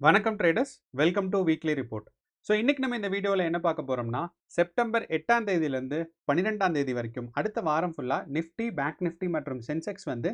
வணக்கம் traders, welcome to weekly report. So இன்னைக்கு நம்ம இந்த வீடியோவில் என்ன பார்க்க போறோம்னா, செப்டம்பர் 8ஆம் தேதியிலேருந்து 12ஆம் தேதி வரைக்கும் அடுத்த வாரம் ஃபுல்லாக நிஃப்டி, பேங்க் நிஃப்டி மற்றும் சென்செக்ஸ் வந்து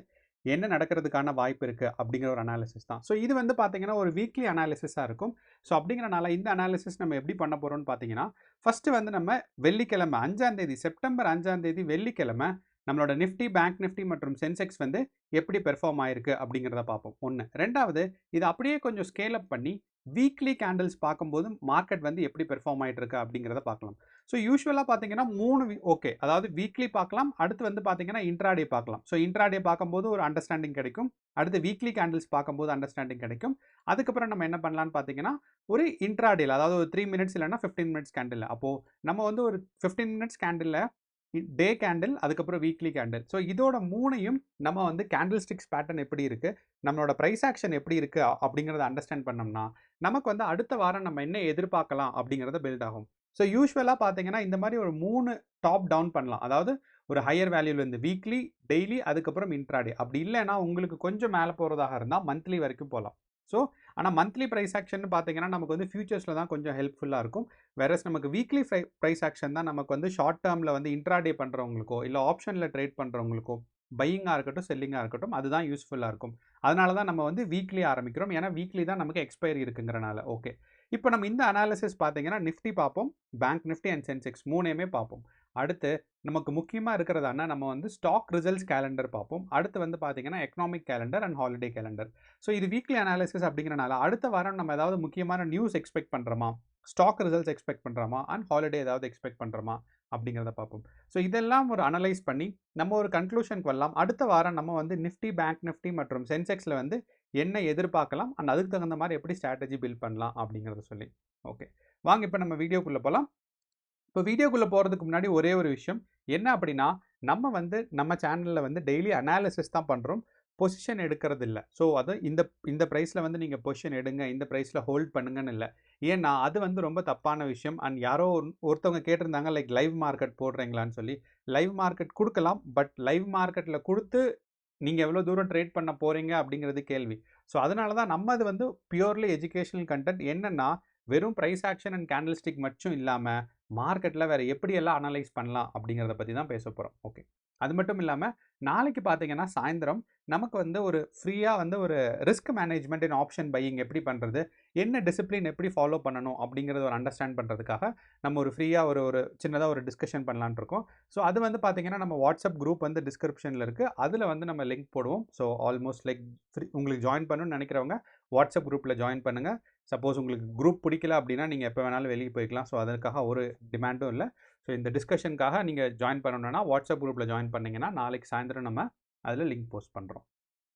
என்ன நடக்கிறதுக்கான வாய்ப்பு இருக்கு அப்படிங்கிற ஒரு அனாலிசிஸ் தான். ஸோ இது வந்து பார்த்தீங்கன்னா ஒரு வீக்லி அனாலிசிஸாக இருக்கும். ஸோ அப்படிங்கிறனால இந்த அனாலிசிஸ் நம்ம எப்படி பண்ண போறோம்னு பார்த்தீங்கன்னா, ஃபர்ஸ்ட் வந்து நம்ம வெள்ளிக்கிழமை 5ஆம் தேதி செப்டம்பர் 5ஆம் தேதி வெள்ளிக்கிழமை நம்மளோட நிஃப்டி, பேங்க் நிஃப்டி மற்றும் சென்செக்ஸ் வந்து எப்படி பெர்ஃபார்ம் ஆயிருக்கு அப்படிங்கிறத பார்ப்போம். ஒன்று. ரெண்டாவது, இது அப்படியே கொஞ்சம் ஸ்கேல் அப் பண்ணி வீக்லி கேண்டில்ஸ் பார்க்கும்போது மார்க்கெட் வந்து எப்படி பெர்ஃபார்ம் ஆயிட்டு இருக்கு அப்படிங்கிறத பார்க்கலாம். ஸோ யூஸ்வலாக பார்த்தீங்கன்னா 3 ஓகே, அதாவது வீக்லி பார்க்கலாம், அடுத்து வந்து பார்த்தீங்கன்னா இன்ட்ராடே பார்க்கலாம். ஸோ இன்ட்ராடே பார்க்கும்போது ஒரு அண்டர்ஸ்டாண்டிங் கிடைக்கும், அடுத்து வீக்லி கேண்டில்ஸ் பார்க்கும்போது அண்டர்ஸ்டாண்டிங் கிடைக்கும். அதுக்கப்புறம் நம்ம என்ன பண்ணலாம்னு பார்த்தீங்கன்னா ஒரு இன்ட்ராடேல, அதாவது ஒரு 3 மினிட்ஸ் இல்லைன்னா 15 மினிட்ஸ் கேண்டில், அப்போது நம்ம வந்து ஒரு 15 மினிட்ஸ் கேண்டில், டே கேண்டில், அதுக்கப்புறம் வீக்லி கேண்டில். ஸோ இதோட மூணையும் நம்ம வந்து கேண்டில் ஸ்டிக்ஸ் பேட்டர்ன் எப்படி இருக்கு, நம்மளோட ப்ரைஸ் ஆக்ஷன் எப்படி இருக்கு அப்படிங்கிறத அண்டர்ஸ்டாண்ட் பண்ணோம்னா நமக்கு வந்து அடுத்த வாரம் நம்ம என்ன எதிர்பார்க்கலாம் அப்படிங்கிறத பில்ட் ஆகும். ஸோ யூஸ்வலாக பார்த்தீங்கன்னா இந்த மாதிரி ஒரு 3 டாப் டவுன் பண்ணலாம். அதாவது ஒரு ஹையர் வேல்யூலேருந்து வீக்லி, டெய்லி, அதுக்கப்புறம் இன்ட்ராடே. அப்படி இல்லைன்னா உங்களுக்கு கொஞ்சம் மேலே போகிறதாக இருந்தால் மந்த்லி வரைக்கும் போகலாம். ஸோ ஆனால் மந்த்லி ப்ரைஸ் ஆக்ஷன் பார்த்தீங்கன்னா நமக்கு வந்து ஃபியூச்சர்ஸில் தான் கொஞ்சம் ஹெல்ப்ஃபுல்லாக இருக்கும். வேறஸ் நமக்கு வீக்லி ப்ரைஸ் ஆக்ஷன் தான் நமக்கு வந்து ஷார்ட் டேர்மில் வந்து இன்ட்ராடே பண்ணுறவங்களுக்கோ இல்லை ஆப்ஷனில் ட்ரேட் பண்ணுறவங்களுக்கோ பையிங்காக இருக்கட்டும், செல்லிங்காக இருக்கட்டும், அதுதான் யூஸ்ஃபுல்லாக இருக்கும். அதனால தான் நம்ம வந்து வீக்லி ஆரம்பிக்கிறோம். ஏன்னா வீக்லி தான் நமக்கு எக்ஸ்பைரி இருக்குங்கிறனால. ஓகே, இப்போ நம்ம இந்த அனாலிசிஸ் பார்த்தீங்கன்னா நிஃப்டி பார்ப்போம், பேங்க் நிஃப்டி அண்ட் சென்செக்ஸ் மூணையுமே பார்ப்போம். அடுத்து நமக்கு முக்கியமாக இருக்கிறதானா நம்ம வந்து ஸ்டாக் ரிசல்ட்ஸ் கேலண்டர் பார்ப்போம். அடுத்து வந்து பார்த்தீங்கன்னா economic calendar and holiday calendar. So இது வீக்லி அனாலிசிஸ் அப்படிங்கிறனால அடுத்த வாரம் நம்ம ஏதாவது முக்கியமான நியூஸ் எக்ஸ்பெக்ட் பண்ணுறோமா, ஸ்டாக் ரிசல்ட்ஸ் எக்ஸ்பெக்ட் பண்ணுறோமா, அண்ட் ஹாலிடே ஏதாவது எக்ஸ்பெக்ட் பண்ணுறோமா அப்படிங்கிறத பார்ப்போம். ஸோ இதெல்லாம் ஒரு அனலைஸ் பண்ணி நம்ம ஒரு கன்க்ளூஷனுக்கு வரலாம். அடுத்த வாரம் நம்ம வந்து நிஃப்டி, பேங்க் நிஃப்டி மற்றும் சென்செக்ஸில் வந்து என்ன எதிர்பார்க்கலாம் அண்ட் அதுக்கு தகுந்த மாதிரி எப்படி ஸ்ட்ராட்டஜி பில்ட் பண்ணலாம் அப்படிங்கிறத சொல்லி. ஓகே, வாங்க இப்போ நம்ம வீடியோக்குள்ளே போகலாம். இப்போ வீடியோக்குள்ளே போகிறதுக்கு முன்னாடி ஒரே ஒரு விஷயம் என்ன அப்படின்னா, நம்ம வந்து நம்ம சேனலில் வந்து டெய்லி அனாலிசிஸ் தான் பண்ணுறோம், பொசிஷன் எடுக்கிறது இல்லை. ஸோ அது இந்த இந்த ப்ரைஸில் வந்து நீங்கள் பொசிஷன் எடுங்க, இந்த ப்ரைஸில் ஹோல்ட் பண்ணுங்கன்னு இல்லை. ஏன்னா அது வந்து ரொம்ப தப்பான விஷயம். அண்ட் யாரோ ஒருத்தவங்க கேட்டிருந்தாங்க லைக் லைவ் மார்க்கெட் போடுறீங்களான்னு சொல்லி. லைவ் மார்க்கெட் கொடுக்கலாம், பட் லைவ் மார்க்கெட்டில் கொடுத்து நீங்கள் எவ்வளோ தூரம் ட்ரேட் பண்ண போகிறீங்க அப்படிங்கிறது கேள்வி. ஸோ அதனால தான் நம்ம அது வந்து பியூர்லி எஜுகேஷனல் கண்டென்ட். என்னென்னா வெறும் price action and candlestick மட்டும் இல்லாமல் மார்க்கெட்டில் வேறு எப்படியெல்லாம் அனலைஸ் பண்ணலாம் அப்படிங்கிறத பற்றி தான் பேச போகிறோம். ஓகே, அது மட்டும் இல்லாமல் நாளைக்கு பார்த்தீங்கன்னா சாயந்தரம் நமக்கு வந்து ஒரு ஃப்ரீயாக வந்து ஒரு ரிஸ்க் மேனேஜ்மெண்ட் இன் ஆப்ஷன் பையிங் எப்படி பண்ணுறது, என்ன டிசிப்ளின் எப்படி ஃபாலோ பண்ணணும் அப்படிங்கிறத ஒரு அண்டர்ஸ்டாண்ட் பண்ணுறதுக்காக நம்ம ஒரு ஃப்ரீயாக ஒரு ஒரு சின்னதாக ஒரு டிஸ்கஷன் பண்ணலான்னு இருக்கோம். ஸோ அது வந்து பார்த்தீங்கன்னா நம்ம வாட்ஸ்அப் குரூப் வந்து டிஸ்கிரிப்ஷனில் இருக்குது, அதில் வந்து நம்ம லிங்க் போடுவோம். ஸோ ஆல்மோஸ்ட் லைக் உங்களுக்கு ஜாயின் பண்ணணும்னு நினைக்கிறவங்க வாட்ஸ்அப் குரூப்பில் ஜாயின் பண்ணுங்கள். சப்போஸ் உங்களுக்கு குரூப் பிடிக்கல அப்படின்னா நீங்கள் எப்போ வேணாலும் வெளியே போய்க்கலாம். ஸோ அதற்காக ஒரு டிமாண்டும் இல்லை. ஸோ இந்த டிஸ்கஷனுக்காக நீங்கள் ஜாயின் பண்ணணும்னா வாட்ஸ்அப் குரூப்பில் ஜாயின் பண்ணிங்கன்னா நாளைக்கு சாயந்தரம் நம்ம அதில் லிங்க் போஸ்ட் பண்ணுறோம்.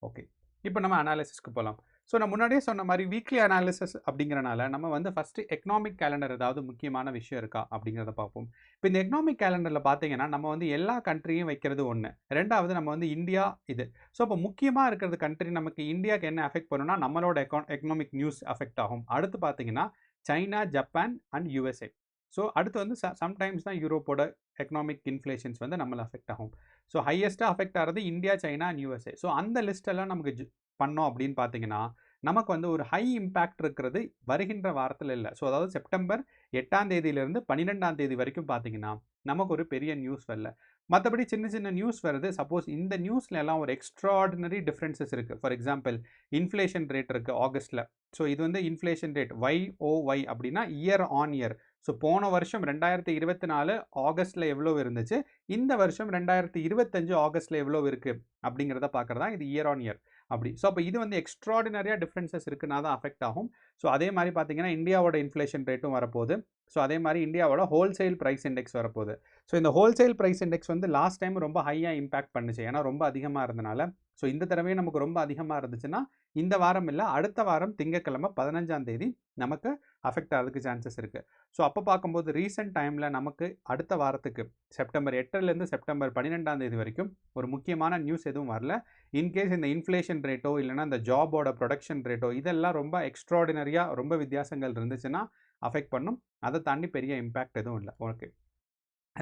ஓகே, இப்போ நம்ம அனாலிசிஸ்க்கு போகலாம். ஸோ நான் முன்னாடியே சொன்ன மாதிரி வீக்லி அனாலிசிஸ் அப்படிங்கிறனால நம்ம வந்து ஃபஸ்ட்டு எக்கனாமிக் கேலண்டர் ஏதாவது முக்கியமான விஷயம் இருக்கா அப்படிங்கிறத பார்ப்போம். இப்போ இந்த எக்கனாமிக் கேலண்டரில் பார்த்தீங்கன்னா நம்ம வந்து எல்லா கண்ட்ரியும் வைக்கிறது ஒன்று, ரெண்டாவது நம்ம வந்து இந்தியா இது. ஸோ இப்போ முக்கியமாக இருக்கிறது கண்ட்ரி நமக்கு இந்தியாவுக்கு என்ன அஃபெக்ட் பண்ணுன்னா நம்மளோட எக்கனாமிக் நியூஸ் அஃபெக்ட் ஆகும். அடுத்து பார்த்தீங்கன்னா China, Japan and USA. So அடுத்து வந்து சம்டைம்ஸ் தான் யூரோப்போட எக்கனாமிக் இன்ஃப்ளேஷன்ஸ் வந்து நம்மளை அஃபெக்ட் ஆகும். ஸோ ஹையஸ்ட்டாக அஃபெக்ட் ஆகிறது India, China and USA. So அந்த லிஸ்ட்டெல்லாம் நமக்கு பண்ணோம் அப்படின்னு பார்த்தீங்கன்னா நமக்கு வந்து ஒரு ஹை இம்பேக்ட் இருக்கிறது வருகின்ற வாரத்தில் இல்லை. ஸோ அதாவது செப்டம்பர் 8ஆம் தேதியிலிருந்து 12ஆம் தேதி வரைக்கும் பார்த்தீங்கன்னா நமக்கு ஒரு பெரிய நியூஸ் வரல. மற்றபடி சின்ன சின்ன நியூஸ் வருது. சப்போஸ் இந்த நியூஸ்ல எல்லாம் ஒரு எக்ஸ்ட்ராடினரி டிஃப்ரென்சஸ் இருக்குது. ஃபார் எக்ஸாம்பிள் இன்ஃப்ளேஷன் ரேட் இருக்குது ஆகஸ்ட்டில். ஸோ இது வந்து இன்ஃப்ளேஷன் ரேட் YOY அப்படின்னா இயர் ஆன் இயர். ஸோ போன வருஷம் 2024 ஆகஸ்ட்டில் எவ்வளோ இருந்துச்சு, இந்த வருஷம் 2025 ஆகஸ்ட்டில் எவ்வளோ இருக்குது அப்படிங்கிறத பார்க்குறதா இது இயர் ஆன் இயர் அப்படி. ஸோ அப்போ இது வந்து எக்ஸ்ட்ராடினரியாக டிஃப்ரென்சஸ் இருக்குன்னா தான் அஃபெக்ட் ஆகும். ஸோ அதே மாதிரி பார்த்தீங்கன்னா இந்தியாவோட இன்ஃப்ளேஷன் ரேட்டும் வரப்போகுது. ஸோ அதே மாதிரி இந்தியாவோட ஹோல்சேல் ப்ரைஸ் இண்டெக்ஸ் வரப்போகுது. ஸோ இந்த ஹோல்சேல் ப்ரைஸ் இண்டெக்ஸ் வந்து லாஸ்ட் டைம் ரொம்ப ஹையாக இம்பாக்ட் பண்ணுச்சு, ஏன்னா ரொம்ப அதிகமாக இருந்தனால. ஸோ இந்த தடவையும் நமக்கு ரொம்ப அதிகமாக இருந்துச்சுன்னா இந்த வாரம் இல்லை, அடுத்த வாரம் திங்கட்கிழமை 15ஆம் தேதி நமக்கு அஃபெக்ட் ஆகிறதுக்கு சான்சஸ் இருக்குது. ஸோ அப்போ பார்க்கும்போது ரீசெண்ட் டைமில் நமக்கு அடுத்த வாரத்துக்கு செப்டம்பர் 8லேருந்து செப்டம்பர் 12ஆம் தேதி வரைக்கும் ஒரு முக்கியமான நியூஸ் எதுவும் வரல. இன்கேஸ் இந்த இன்ஃப்ளேஷன் ரேட்டோ இல்லைனா இந்த ஜாபோட ப்ரொடக்ஷன் ரேட்டோ இதெல்லாம் ரொம்ப எக்ஸ்ட்ராடினரியாக ரொம்ப வித்தியாசங்கள் இருந்துச்சுன்னா அஃபெக்ட் பண்ணும். அதை தாண்டி பெரிய இம்பேக்ட் எதுவும் இல்லை. ஓகே,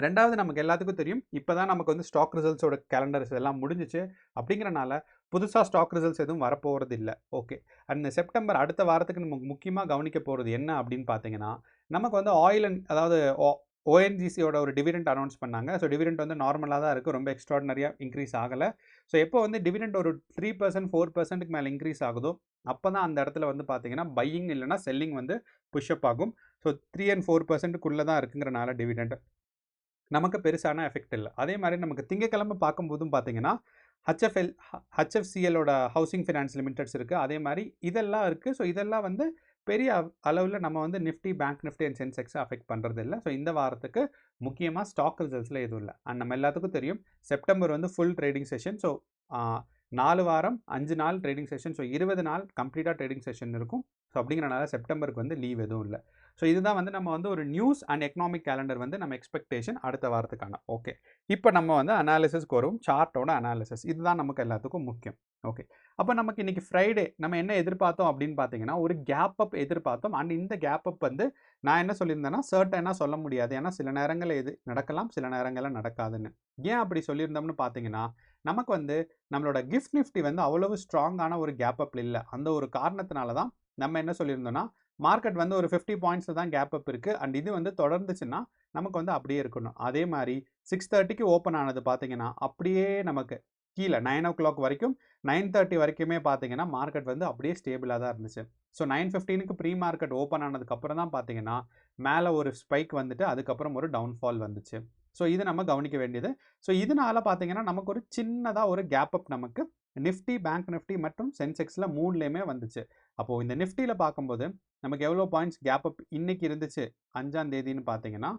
ரெண்டாவது நமக்கு எல்லாத்துக்கும் தெரியும் இப்போ தான் நமக்கு வந்து ஸ்டாக் ரிசல்ட்ஸோட கேலண்டர்ஸ் எல்லாம் முடிஞ்சிச்சு. அப்படிங்கிறனால புதுசாக ஸ்டாக் ரிசல்ட்ஸ் எதுவும் வரப்போகிறது இல்லை. ஓகே. அண்ட் செப்டம்பர் அடுத்த வாரத்துக்கு நமக்கு முக்கியமாக கவனிக்க போகிறது என்ன அப்படின்னு பார்த்தீங்கன்னா, நமக்கு வந்து ஆயில் அண்ட் அதாவது ஓஎன்ஜிசியோட ஒரு டிவிடெண்ட் அனௌன்ஸ் பண்ணாங்க. ஸோ டிவிடெண்ட் வந்து நார்மலாக தான் இருக்குது, ரொம்ப எக்ஸ்ட்ராடினரியாக இன்க்ரீஸ் ஆகலை. ஸோ எப்போ வந்து டிவிடெண்ட் ஒரு 3% 4%க்கு மேலே இன்க்ரீஸ் ஆகுதோ அப்போ தான் அந்த இடத்துல வந்து பார்த்தீங்கன்னா பையிங் இல்லைனா செல்லிங் வந்து புஷ்அப் ஆகும். ஸோ 3 and 4%க்குள்ளே தான் இருக்குங்கிறனால டிவிடெண்ட் நமக்கு பெருசான எஃபெக்ட் இல்லை. அதே மாதிரி நமக்கு திங்கக்கிழமை பார்க்கும்போதும் பார்த்தீங்கன்னா ஹெச்எஃப்சிஎலோட ஹவுசிங் ஃபைனான்ஸ் லிமிடெட்ஸ் இருக்குது, அதே மாதிரி இதெல்லாம் இருக்குது. ஸோ இதெல்லாம் வந்து பெரிய அளவில் நம்ம வந்து நிஃப்டி, பேங்க் நிஃப்டி அண்ட் சென்செக்ஸை அஃபெக்ட் பண்ணுறது இல்லை. ஸோ இந்த வாரத்துக்கு முக்கியமாக ஸ்டாக் ரிசல்ட்ஸில் எதுவும் இல்லை. அண்ட் நம்ம எல்லாத்துக்கும் தெரியும் செப்டம்பர் வந்து ஃபுல் ட்ரேடிங் செஷன். ஸோ 4 வாரம் 5 நாள் ட்ரேடிங் செஷன். ஸோ 20 நாள் கம்ப்ளீட்டாக ட்ரேடிங் செஷன் இருக்கும். ஸோ அப்படிங்கிறனால செப்டம்பருக்கு வந்து லீவ் எதுவும் இல்லை. ஸோ இதுதான் வந்து நம்ம வந்து ஒரு நியூஸ் அண்ட் எக்கனாமிக் கேலண்டர் வந்து நம்ம எக்ஸ்பெக்டேஷன் அடுத்த வாரத்துக்கான. ஓகே, இப்போ நம்ம வந்து அனாலிசிஸ்க்கு வரும், சார்ட்டோட அனாலிசிஸ். இதுதான் நமக்கு எல்லாத்துக்கும் முக்கியம். ஓகே, அப்போ நமக்கு இன்றைக்கி ஃப்ரைடே நம்ம என்ன எதிர்பார்த்தோம் அப்படின்னு பார்த்தீங்கன்னா ஒரு கேப் அப் எதிர்பார்த்தோம். அண்ட் இந்த கேப் அப் வந்து நான் என்ன சொல்லியிருந்தேன்னா சர்ட்டனாக சொல்ல முடியாது, ஏன்னா சில நேரங்களில் எது நடக்கலாம், சில நேரங்களில் நடக்காதுன்னு. ஏன் அப்படி சொல்லியிருந்தோம்னு பார்த்தீங்கன்னா நமக்கு வந்து நம்மளோட கிஃப்ட் நிஃப்டி வந்து அவ்வளவு ஸ்ட்ராங்கான ஒரு கேப் அப் இல்லை. அந்த ஒரு காரணத்தினால தான் நம்ம என்ன சொல்லியிருந்தோம்னா மார்க்கெட் வந்து ஒரு 50 பாயிண்ட்ஸ் தான் கேப் அப் இருக்குது. அண்ட் இது வந்து தொடர்ந்துச்சுன்னா நமக்கு வந்து அப்படியே இருக்கணும். அதே மாதிரி 6:30க்கு ஓப்பன் ஆனது பார்த்தீங்கன்னா அப்படியே நமக்கு கீழே 9 o'clock வரைக்கும் 9:30 வரைக்குமே பார்த்தீங்கன்னா மார்க்கெட் வந்து அப்படியே ஸ்டேபிளாக தான் இருந்துச்சு. ஸோ 9:15க்கு ப்ரீ மார்க்கெட் ஓப்பன் ஆனதுக்கப்புறம் தான் பார்த்தீங்கன்னா மேலே ஒரு ஸ்பைக் வந்துட்டு அதுக்கப்புறம் ஒரு டவுன்ஃபால் வந்துச்சு. ஸோ இது நம்ம கவனிக்க வேண்டியது. ஸோ இதனால பார்த்தீங்கன்னா நமக்கு ஒரு சின்னதாக ஒரு கேப் அப் நமக்கு நிஃப்டி, பேங்க் நிஃப்டி மற்றும் சென்செக்ஸில் 3லேயுமே வந்துச்சு. அப்போது இந்த நிஃப்டியில் பார்க்கும்போது நமக்கு எவ்வளோ பாயிண்ட்ஸ் கேப் அப் இன்னைக்கு இருந்துச்சு 5ஆம் தேதின்னு பார்த்தீங்கன்னா,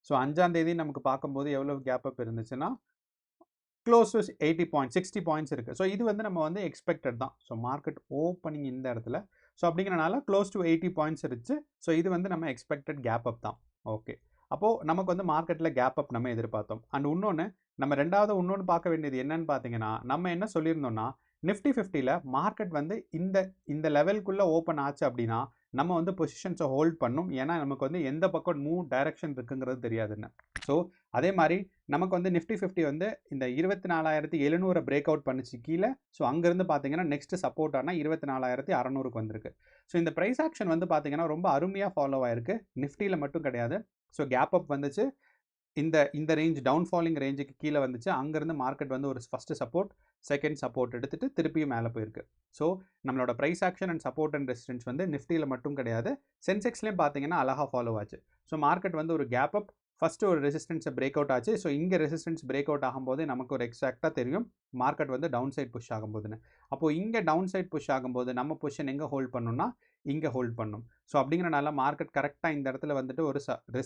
ஸோ 5ஆம் தேதி நமக்கு பார்க்கும்போது எவ்வளோ கேப் அப் இருந்துச்சுன்னா க்ளோஸ் டு 80 பாயிண்ட்ஸ், 60 பாயிண்ட்ஸ் இருக்குது. ஸோ இது வந்து நம்ம வந்து எக்ஸ்பெக்டட் தான். ஸோ மார்க்கெட் ஓப்பனிங் இந்த இடத்துல, ஸோ அப்படிங்கிறனால க்ளோஸ் டு 80 பாயிண்ட்ஸ் இருந்துச்சு. ஸோ இது வந்து நம்ம எக்ஸ்பெக்டட் கேப் அப் தான். ஓகே, அப்போது நமக்கு வந்து மார்க்கெட்டில் கேப் அப் நம்ம எதிர்பார்த்தோம். அண்ட் இன்னொன்று நம்ம இன்னொன்று பார்க்க வேண்டியது என்னன்னு பார்த்தீங்கன்னா நம்ம என்ன சொல்லியிருந்தோம்னா நிஃப்டி 50ல் மார்க்கெட் வந்து இந்த லெவலுக்குள்ளே ஓப்பன் ஆச்சு அப்படின்னா நம்ம வந்து பொசிஷன்ஸை ஹோல்ட் பண்ணும். ஏன்னா நமக்கு வந்து எந்த பக்கம் டைரக்ஷன் இருக்குங்கிறது தெரியாதுன்னு. ஸோ அதே மாதிரி நமக்கு வந்து நிஃப்டி 50 வந்து இந்த 24,700 பிரேக் அவுட் பண்ணிச்சு கீழே. ஸோ அங்கேருந்து பார்த்தீங்கன்னா நெக்ஸ்ட் சப்போர்ட் ஆனால் 24,600க்கு வந்திருக்கு. ஸோ இந்த ப்ரைஸ் ஆக்ஷன் வந்து பார்த்தீங்கன்னா ரொம்ப அருமையாக ஃபாலோ ஆயிருக்கு. நிஃப்டியில் மட்டும் கிடையாது. ஸோ கேப் அப் வந்துச்சு, இந்த ரேஞ்ச் டவுன்ஃபாலிங் ரேஞ்சுக்கு கீழே வந்துச்சு. அங்கேருந்து மார்க்கெட் வந்து ஒரு ஃபஸ்ட்டு சப்போர்ட், செகண்ட் சப்போர்ட் எடுத்துகிட்டு திருப்பியும் மேலே போயிருக்கு. ஸோ நம்மளோட price action and support and resistance வந்து நிஃப்டியில் மட்டும் கிடையாது, சென்செக்ஸ்லேயும் பார்த்தீங்கன்னா அழகாக ஃபாலோ ஆச்சு. ஸோ மார்க்கெட் வந்து ஒரு கேப் அப், ஃபஸ்ட்டு ஒரு ரெசிஸ்டன்ஸை பிரேக் அவுட் ஆச்சு. ஸோ இங்கே ரெசிஸ்டன்ஸ் பிரேக் அவுட் ஆகும்போது நமக்கு ஒரு எக்ஸாக்டாக தெரியும் மார்க்கெட் வந்து டவுன் சைட் புஷ் ஆகும்போதுன்னு. அப்போது இங்கே டவுன் சைட் புஷ் ஆகும்போது நம்ம பொசிஷன் எங்கே ஹோல்ட் பண்ணணும்னா இங்கே ஹோல்ட் பண்ணும். ஸோ அப்படிங்கிறனால மார்க்கெட் கரெக்டாக இந்த இடத்துல வந்துட்டு ஒரு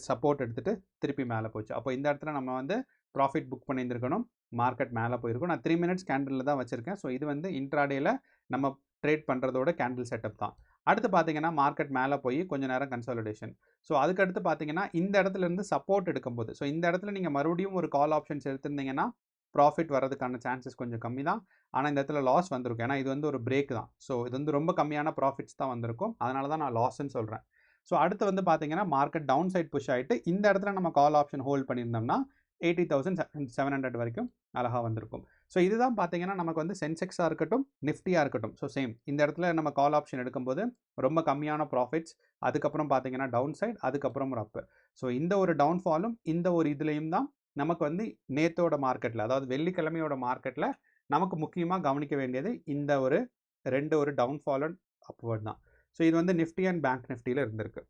சப்போர்ட் எடுத்துகிட்டு திருப்பி மேலே போச்சு. அப்போ இந்த இடத்துல நம்ம வந்து ப்ராஃபிட் புக் பண்ணியிருந்துருக்கணும், மார்க்கெட் மேலே போயிருக்கும். நான் 3 minutes கேண்டிலில் தான் வச்சுருக்கேன். ஸோ இது வந்து இன்ட்ராடேயில் நம்ம ட்ரேட் பண்ணுறதோட கேண்டில் செட்டப் தான். அடுத்து பார்த்தீங்கன்னா மார்க்கெட் மேலே போய் கொஞ்சம் நேரம் கன்சாலிடேஷன். ஸோ அதுக்கடுத்து பார்த்தீங்கன்னா இந்த இடத்துலேருந்து சப்போர்ட் எடுக்கும்போது, ஸோ இந்த இடத்துல நீங்கள் மறுபடியும் ஒரு கால் ஆப்ஷன்ஸ் எடுத்திருந்தீங்கன்னா ப்ராஃபிட் வரதுக்கான சான்சஸ் கொஞ்சம் கம்மி தான். ஆனால் இந்த இடத்துல லாஸ் வந்திருக்கும், ஏன்னா இது வந்து ஒரு பிரேக் தான். ஸோ இது வந்து ரொம்ப கம்மியான ப்ராஃபிட்ஸ் தான் வந்திருக்கும், அதனால தான் நான் லாஸ்ன்னு சொல்கிறேன். ஸோ அடுத்து வந்து பார்த்தீங்கன்னா மார்க்கெட் டவுன் சைட் புஷ் ஆகிட்டு இந்த இடத்துல நம்ம கால் ஆப்ஷன் ஹோல்ட் பண்ணியிருந்தோம்னா 80,700 வரைக்கும் அழகாக வந்திருக்கும். ஸோ இதுதான் பார்த்தீங்கன்னா நமக்கு வந்து சென்செக்ஸாக இருக்கட்டும், நிஃப்டியாக இருக்கட்டும். ஸோ சேம் இந்த இடத்துல நம்ம கால் ஆப்ஷன் எடுக்கும்போது ரொம்ப கம்மியான ப்ராஃபிட்ஸ், அதுக்கப்புறம் பார்த்தீங்கன்னா டவுன் சைட், அதுக்கப்புறம் ஒரு அப்பு. ஸோ இந்த ஒரு டவுன்ஃபாலும் இந்த ஒரு இதுலேயும் தான் நமக்கு வந்து நேத்தோட மார்க்கெட்டில், அதாவது வெள்ளிக்கிழமையோட மார்க்கெட்டில் நமக்கு முக்கியமாக கவனிக்க வேண்டியது இந்த ஒரு ஒரு டவுன்ஃபால் அண்ட் அப்வர்ட் தான். ஸோ இது வந்து நிஃப்டி அண்ட் பேங்க் நிஃப்டியில் இருந்திருக்கு.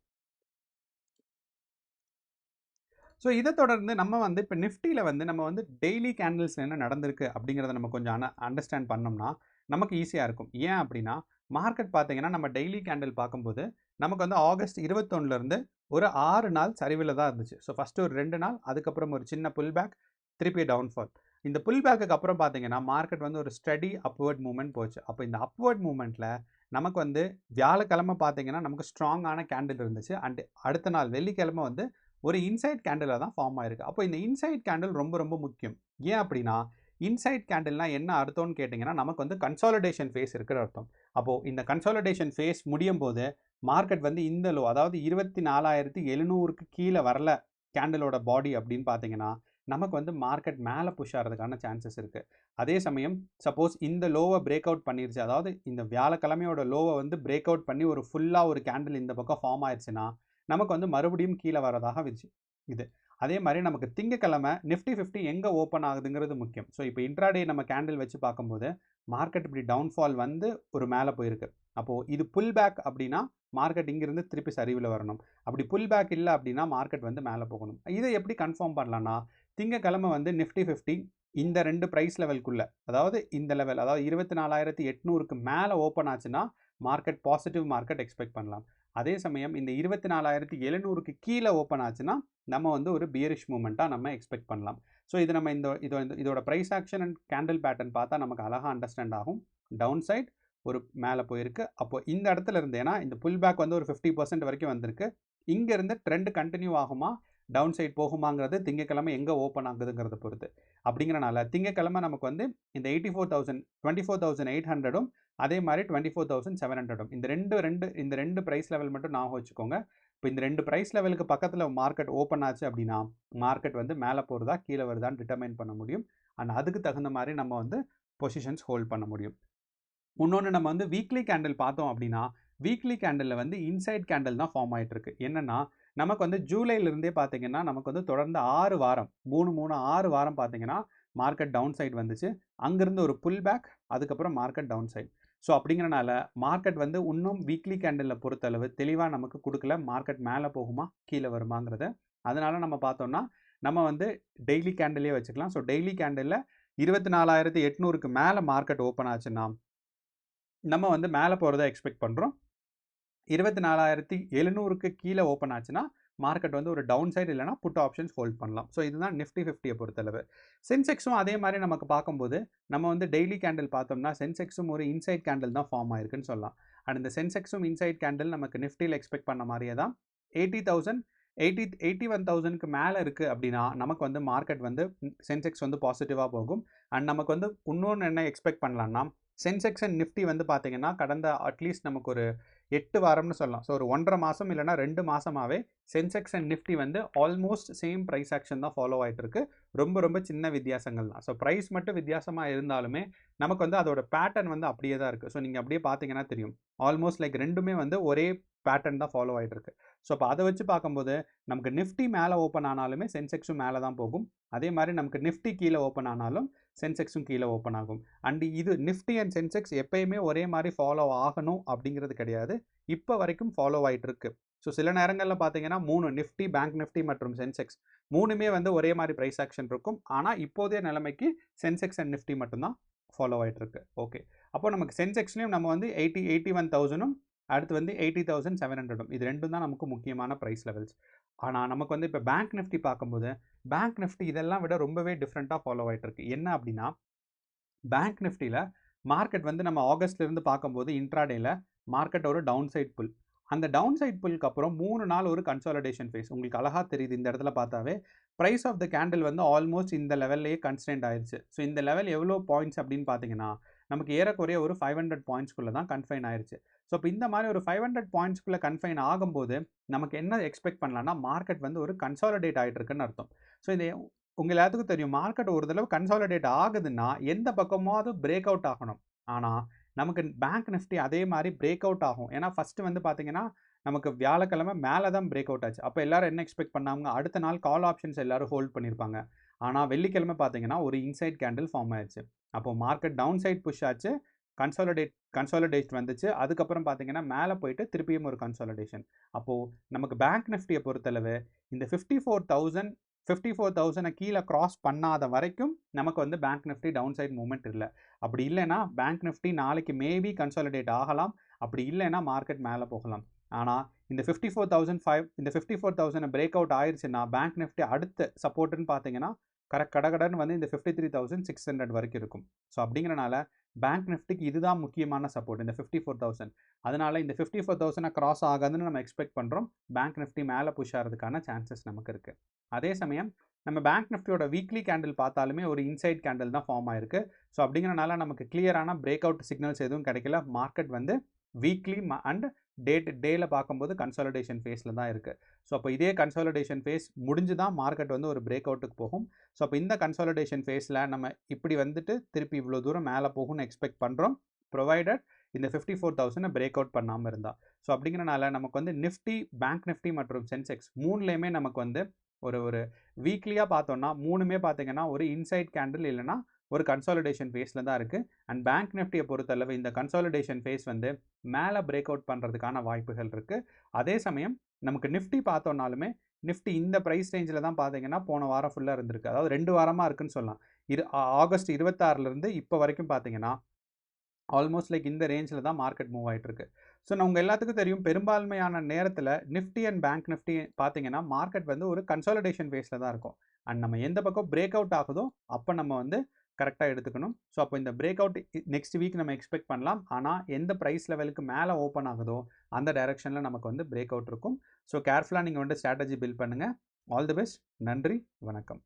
ஸோ இதை தொடர்ந்து நம்ம வந்து இப்போ நிஃப்டியில் வந்து நம்ம வந்து டெய்லி கேண்டில்ஸ் என்ன நடந்திருக்கு அப்படிங்கிறத நம்ம கொஞ்சம் அண்டர்ஸ்டாண்ட் பண்ணோம்னா நமக்கு ஈஸியாக இருக்கும். ஏன் அப்படின்னா மார்க்கெட் பார்த்தீங்கன்னா நம்ம டெய்லி கேண்டில் பார்க்கும்போது நமக்கு வந்து ஆகஸ்ட் 21லேருந்து ஒரு 6 நாள் சரிவில் தான் இருந்துச்சு. ஸோ ஃபஸ்ட்டு ஒரு 2 நாள், அதுக்கப்புறம் ஒரு சின்ன புல் பேக், திருப்பி டவுன்ஃபால். இந்த புல் பேக்குக்கு அப்புறம் பார்த்தீங்கன்னா மார்க்கெட் வந்து ஒரு ஸ்டடி அப்வர்ட் மூவ்மெண்ட் போச்சு. அப்போ இந்த அப்வர்ட் மூவ்மெண்ட்டில் நமக்கு வந்து வியாழக்கிழமை பார்த்தீங்கன்னா நமக்கு ஸ்ட்ராங்கான கேண்டில் இருந்துச்சு. அண்ட் அடுத்த நாள் வெள்ளிக்கிழமை வந்து ஒரு இன்சைட் கேண்டிலாக தான் ஃபார்ம் ஆயிருக்கு. அப்போ இந்த இன்சைட் கேண்டில் ரொம்ப ரொம்ப முக்கியம். ஏன் அப்படின்னா இன்சைட் கேண்டில்னா என்ன அர்த்தம்னு கேட்டிங்கன்னா நமக்கு வந்து கன்சாலிடேஷன் ஃபேஸ் இருக்கிற அர்த்தம். அப்போது இந்த கன்சாலிடேஷன் ஃபேஸ் முடியும் போது மார்க்கெட் வந்து இந்த லோ, அதாவது 24,700க்கு கீழே வரல கேண்டலோட பாடி அப்படின்னு பார்த்தீங்கன்னா, நமக்கு வந்து மார்க்கெட் மேலே புஷ் ஆகிறதுக்கான சான்சஸ் இருக்குது. அதே சமயம் சப்போஸ் இந்த லோவை பிரேக் அவுட் பண்ணிருச்சு, அதாவது இந்த வியாழக்கிழமையோட லோவை வந்து பிரேக் அவுட் பண்ணி ஒரு ஃபுல்லாக ஒரு கேண்டில் இந்த பக்கம் ஃபார்ம் ஆயிடுச்சுன்னா, நமக்கு வந்து மறுபடியும் கீழே வரதாக இது. அதே மாதிரி நமக்கு திங்கக்கிழமை நிஃப்டி 50 எங்கே ஓப்பன் ஆகுதுங்கிறது முக்கியம். ஸோ இப்போ இன்ட்ராடே நம்ம கேண்டில் வச்சு பார்க்கும்போது மார்க்கெட் இப்படி டவுன்ஃபால் வந்து ஒரு மேலே போயிருக்கு. அப்போது இது புல் பேக் அப்படின்னா மார்க்கெட் இங்கிருந்து திருப்பி சரிவில் வரணும். அப்படி புல் பேக் இல்லை அப்படின்னா மார்க்கெட் வந்து மேலே போகணும். இதை எப்படி கன்ஃபார்ம் பண்ணலாம்னா, திங்கக்கிழமை வந்து நிஃப்டி 50 இந்த 2 ப்ரைஸ் லெவலுக்குள்ள, அதாவது இந்த லெவல், அதாவது 24,800க்கு மேலே ஓப்பன் ஆச்சுன்னா மார்க்கெட் பாசிட்டிவ் மார்க்கெட் எக்ஸ்பெக்ட் பண்ணலாம். அதே சமயம் இந்த 24,700க்கு கீழே ஓப்பன் ஆச்சுன்னா நம்ம வந்து ஒரு பியரிஷ் மூமெண்ட்டாக நம்ம எக்ஸ்பெக்ட் பண்ணலாம். ஸோ இது நம்ம இதோட price action and candle pattern பார்த்தா நமக்கு அழகாக அண்டர்ஸ்டாண்ட் ஆகும். டவுன் சைட் ஒரு மேலே போயிருக்கு. அப்போ இந்த இடத்துல இருந்து, ஏன்னா இந்த புல் பேக் வந்து ஒரு 50% வரைக்கும் வந்திருக்கு. இங்கேருந்து ட்ரெண்ட் கண்டினியூ ஆகுமா, டவுன் சைட் போகுமாங்கிறது திங்கக்கிழமை எங்கே ஓப்பன் ஆகுதுங்கிறத பொறுத்து. அப்படிங்கிறனால திங்கக்கிழமை நமக்கு வந்து இந்த 24,800ம் அதே மாதிரி 24,700ம் இந்த ரெண்டு ப்ரைஸ் லெவல் மட்டும் ஞாபகம் வச்சுக்கோங்க. இப்போ இந்த 2 ப்ரைஸ் லெவலுக்கு பக்கத்தில் மார்க்கெட் ஓப்பன் ஆச்சு அப்படின்னா மார்க்கெட் வந்து மேலே போகிறதா கீழே வருதான்னு டிட்டர்மைன் பண்ண முடியும். அண்ட் அதுக்கு தகுந்த மாதிரி நம்ம வந்து பொசிஷன்ஸ் ஹோல்ட் பண்ண முடியும். இன்னொன்று, நம்ம வந்து வீக்லி கேண்டில் பார்த்தோம் அப்படின்னா வீக்லி கேண்டலில் வந்து இன்சைட் கேண்டில் தான் ஃபார்ம் ஆகிட்டு இருக்கு. என்னன்னா நமக்கு வந்து ஜூலைலேருந்தே பார்த்தீங்கன்னா நமக்கு வந்து தொடர்ந்து 6 வாரம் 6 வாரம் பார்த்தீங்கன்னா மார்க்கெட் டவுன் சைட் வந்துச்சு. அங்கேருந்து ஒரு புல் பேக், அதுக்கப்புறம் மார்க்கெட் டவுன் சைட். ஸோ அப்படிங்கிறனால மார்க்கெட் வந்து இன்னும் வீக்லி கேண்டலில் பொறுத்தளவு தெளிவாக நமக்கு கொடுக்கல, மார்க்கெட் மேலே போகுமா கீழே வருமாங்கிறத. அதனால் நம்ம பார்த்தோம்னா நம்ம வந்து டெய்லி கேண்டிலே வச்சுக்கலாம். ஸோ டெய்லி கேண்டலில் 24,800க்கு மேலே மார்க்கெட் ஓப்பன் ஆச்சுன்னா நம்ம வந்து மேலே போகிறத எக்ஸ்பெக்ட் பண்ணுறோம். 24,700க்கு கீழே ஓப்பன் ஆச்சுன்னா மார்க்கெட் வந்து ஒரு டவுன் சைடு இல்லைனா புட் ஆப்ஷன்ஸ் ஹோல்ட் பண்ணலாம். ஸோ இதுதான் நிஃப்டி 50 பொறுத்தளவு. சென்செக்ஸும் அதே மாதிரி நமக்கு பார்க்கும்போது நம்ம வந்து டெய்லி கேண்டில் பார்த்தோம்னா சென்செக்ஸும் ஒரு இன்சைட் கேண்டில் தான் ஃபார்ம் ஆயிருக்குன்னு சொல்லலாம். அண்ட் இந்த சென்செக்ஸும் இன்சைட் கேண்டில் நமக்கு நிஃப்டியில் எக்ஸ்பெக்ட் பண்ண மாதிரியே தான் 81,000க்கு மேலே இருக்குது அப்படின்னா நமக்கு வந்து மார்க்கெட் வந்து சென்செக்ஸ் வந்து பாசிட்டிவாக போகும். அண்ட் நமக்கு வந்து இன்னொன்று என்ன எக்ஸ்பெக்ட் பண்ணலாம்னா சென்செக்ஸ் அண்ட் நிஃப்டி வந்து பார்த்தீங்கன்னா கடந்த அட்லீஸ்ட் நமக்கு ஒரு 8 வாரம்னு சொல்லலாம். ஸோ ஒரு 1.5 மாதம் இல்லைனா 2 மாதமாகவே சென்செக்ஸ் அண்ட் நிஃப்டி வந்து ஆல்மோஸ்ட் சேம் ப்ரைஸ் ஆக்ஷன் தான் ஃபாலோ ஆகிட்டு இருக்கு. ரொம்ப ரொம்ப சின்ன வித்தியாசங்கள் தான். ஸோ ப்ரைஸ் மட்டும் வித்தியாசமாக இருந்தாலுமே நமக்கு வந்து அதோட பேட்டர்ன் வந்து அப்படியே தான் இருக்குது. ஸோ நீங்கள் அப்படியே பார்த்தீங்கன்னா தெரியும், ஆல்மோஸ்ட் லைக் ரெண்டுமே வந்து ஒரே பேட்டர்ன் தான் ஃபாலோ ஆகிட்டு இருக்கு. ஸோ அப்போ அதை வச்சு பார்க்கும்போது நமக்கு நிஃப்டி மேலே ஓப்பன் ஆனாலுமே சென்செக்ஸும் மேலே தான் போகும். அதே மாதிரி நமக்கு நிஃப்டி கீழே ஓப்பன் ஆனாலும் சென்செக்ஸும் கீழே ஓப்பன் ஆகும். அண்ட் இது நிஃப்டி அண்ட் சென்செக்ஸ் எப்பயுமே ஒரே மாதிரி ஃபாலோ ஆகணும் அப்படிங்கிறது கிடையாது. இப்போ வரைக்கும் ஃபாலோ ஆகிட்டு இருக்கு. ஸோ சில நேரங்களில் பார்த்தீங்கன்னா 3 நிஃப்டி, பேங்க் நிஃப்டி மற்றும் சென்செக்ஸ் 3மே வந்து ஒரே மாதிரி ப்ரைஸ் ஆக்ஷன் இருக்கும். ஆனால் இப்போதைய நிலைமைக்கு சென்செக்ஸ் அண்ட் நிஃப்டி மட்டும்தான் ஃபாலோ ஆகிட்டு இருக்கு. ஓகே, அப்போ நமக்கு சென்செக்ஸ்லேயும் நம்ம வந்து 81,000ம் அடுத்து வந்து 80,700ம் இது ரெண்டும் தான் நமக்கு முக்கியமான ப்ரைஸ் லெவல்ஸ். ஆனால் நமக்கு வந்து இப்போ பேங்க் நிஃப்டி பார்க்கும்போது பேங்க் நிஃப்டி இதெல்லாம் விட ரொம்பவே டிஃப்ரெண்ட்டாக ஃபாலோ ஆகிட்டு இருக்கு. என்ன அப்படின்னா பேங்க் நிஃப்டியில் மார்க்கெட் வந்து நம்ம ஆகஸ்ட்லேருந்து பார்க்கும்போது இன்ட்ராடேல மார்க்கெட் ஒரு டவுன் சைட் புல். அந்த டவுன் சைட் புல்க்கு அப்புறம் 3 நாள் ஒரு கன்சாலிடேஷன் ஃபேஸ். உங்களுக்கு அழகாக தெரியுது இந்த இடத்துல பார்த்தாவே ப்ரைஸ் ஆஃப் த கேண்டில் வந்து ஆல்மோஸ்ட் இந்த லெவல்லையே கன்ஸ்டன்ட் ஆயிடுச்சு. ஸோ இந்த லெவல் எவ்வளோ பாயிண்ட்ஸ் அப்படின்னு பார்த்தீங்கன்னா நமக்கு ஏறக்குறைய ஒரு 500 பாயிண்ட்ஸ்குள்ளே தான் கன்ஃபைன் ஆயிடுச்சு. ஸோ இப்போ இந்த மாதிரி ஒரு 500 பாயிண்ட்ஸ்குள்ளே கன்ஃபைன் ஆகும்போது நமக்கு என்ன எக்ஸ்பெக்ட் பண்ணலாம்னா மார்க்கெட் வந்து ஒரு கன்சாலிடேட் ஆகிட்டு இருக்குன்னு அர்த்தம். ஸோ இது உங்கள் எல்லாத்துக்கும் தெரியும், மார்க்கெட் ஒரு தடவை கன்சாலிடேட் ஆகுதுன்னா எந்த பக்கமாவது பிரேக் அவுட் ஆகணும். ஆனால் நமக்கு பேங்க் நிஃப்டி அதே மாதிரி பிரேக் அவுட் ஆகும். ஏன்னா ஃபஸ்ட்டு வந்து பார்த்தீங்கன்னா நமக்கு வியாழக்கிழமை மேலே தான் பிரேக் அவுட் ஆச்சு. அப்போ எல்லாரும் என்ன எக்ஸ்பெக்ட் பண்ணாங்க, அடுத்த நாள் கால் ஆப்ஷன்ஸ் எல்லாரும் ஹோல்ட் பண்ணியிருப்பாங்க. ஆனால் வெள்ளிக்கிழமை பார்த்தீங்கன்னா ஒரு இன்சைட் கேண்டில் ஃபார்ம் ஆயிடுச்சு. அப்போ மார்க்கெட் டவுன் சைட் புஷ் ஆச்சு, கன்சாலிடேட் வந்துச்சு. அதுக்கப்புறம் பார்த்தீங்கன்னா மேலே போயிட்டு திருப்பியும் ஒரு கன்சாலிடேஷன். அப்போது நமக்கு பேங்க் நிஃப்டியை பொறுத்தளவு இந்த 54,000 கீழே கிராஸ் பண்ணாத வரைக்கும் நமக்கு வந்து bank Nifty downside movement இல்லை. அப்படி இல்லைன்னா பேங்க் நிஃப்டி நாளைக்கு மேபி கன்சாலிடேட் ஆகலாம். அப்படி இல்லைன்னா மார்க்கெட் மேலே போகலாம். ஆனால் இந்த 54,000 பிரேக் அவுட் ஆயிடுச்சுன்னா பேங்க் நிஃப்டி அடுத்த சப்போர்ட்டுன்னு பார்த்தீங்கன்னா கடகடன்னு வந்து இந்த 53,600 வரைக்கும் இருக்கும். ஸோ அப்படிங்கிறனால பேங்க் நிஃப்டிக்கு இதுதான் முக்கியமான சப்போர்ட், இந்த 54,000. அதனால இந்த 54,000 கிராஸ் ஆகாதுன்னு நம்ம எக்ஸ்பெக்ட் பண்ணுறோம். பேங்க் நிஃப்டி மேலே புஷ் ஆகிறதுக்கான சான்சஸ் நமக்கு இருக்குது. அதே சமயம் நம்ம பேங்க் நிஃப்டியோட வீக்லி கேண்டில் பார்த்தாலுமே ஒரு இன்சைட் கேண்டில் தான் ஃபார்ம் ஆயிருக்கு. ஸோ அப்படிங்கிறனால நமக்கு கிளியரான பிரேக் அவுட் சிக்னல்ஸ் எதுவும் கிடைக்கல. மார்க்கெட் வந்து வீக்லி அண்ட் டேல பார்க்கும்போது கன்சாலிடேஷன் ஃபேஸில் தான் இருக்குது. ஸோ அப்போ இதே கன்சாலிடேஷன் ஃபேஸ் முடிஞ்சு தான் மார்க்கெட் வந்து ஒரு பிரேக் அவுட்டுக்கு போகும். ஸோ அப்போ இந்த கன்சாலிடேஷன் ஃபேஸில் நம்ம இப்படி வந்துட்டு திருப்பி இவ்வளோ தூரம் மேலே போகும்னு எக்ஸ்பெக்ட் பண்ணுறோம், ப்ரொவைடட் இந்த 54,000 பிரேக் அவுட் பண்ணாமல் இருந்தால். ஸோ அப்படிங்கிறனால நமக்கு வந்து நிஃப்டி, பேங்க் நிஃப்டி மற்றும் சென்செக்ஸ் மூணுலேயுமே நமக்கு வந்து ஒரு வீக்லியாக பார்த்தோம்னா மூணுமே பார்த்தீங்கன்னா ஒரு இன்சைட் கேண்டில் இல்லைனா ஒரு கன்சாலிடேஷன் ஃபேஸில் தான் இருக்குது. அண்ட் பேங்க் நிஃப்டியை பொறுத்தளவு இந்த கன்சாலிடேஷன் ஃபேஸ் வந்து மேலே பிரேக் அவுட் பண்ணுறதுக்கான வாய்ப்புகள் இருக்குது. அதே சமயம் நமக்கு நிஃப்டி பார்த்தோம்னாலுமே நிஃப்டி இந்த ப்ரைஸ் ரேஞ்சில் தான் பார்த்தீங்கன்னா போன வாரம் ஃபுல்லாக இருந்திருக்கு. அதாவது 2 வாரமாக இருக்குன்னு சொல்லலாம். ஆகஸ்ட் 26 இப்போ வரைக்கும் பார்த்தீங்கன்னா ஆல்மோஸ்ட் லைக் இந்த ரேஞ்சில் தான் மார்க்கெட் மூவ் ஆகிட்டு இருக்கு. ஸோ நம்ம எல்லாத்துக்கும் தெரியும், பெரும்பான்மையான நேரத்தில் நிஃப்டி அண்ட் பேங்க் நிஃப்டி பார்த்தீங்கன்னா மார்க்கெட் வந்து ஒரு கன்சாலிடேஷன் ஃபேஸில் தான் இருக்கும். அண்ட் நம்ம எந்த பக்கம் பிரேக் அவுட் ஆகுதோ அப்போ நம்ம வந்து கரெக்டாக எடுத்துக்கணும். ஸோ அப்போ இந்த பிரேக் அவுட் நெக்ஸ்ட் வீக் நம்ம எக்ஸ்பெக்ட் பண்ணலாம். ஆனால் எந்த ப்ரைஸ் லெவலுக்கு மேலே ஓப்பன் ஆகுதோ அந்த டைரெக்ஷனில் நமக்கு வந்து பிரேக் அவுட் இருக்கும். ஸோ கேர்ஃபுல்லாக நீங்கள் வந்து ஸ்ட்ராட்டஜி பில்ட் பண்ணுங்கள். All the best. நன்றி, வணக்கம்.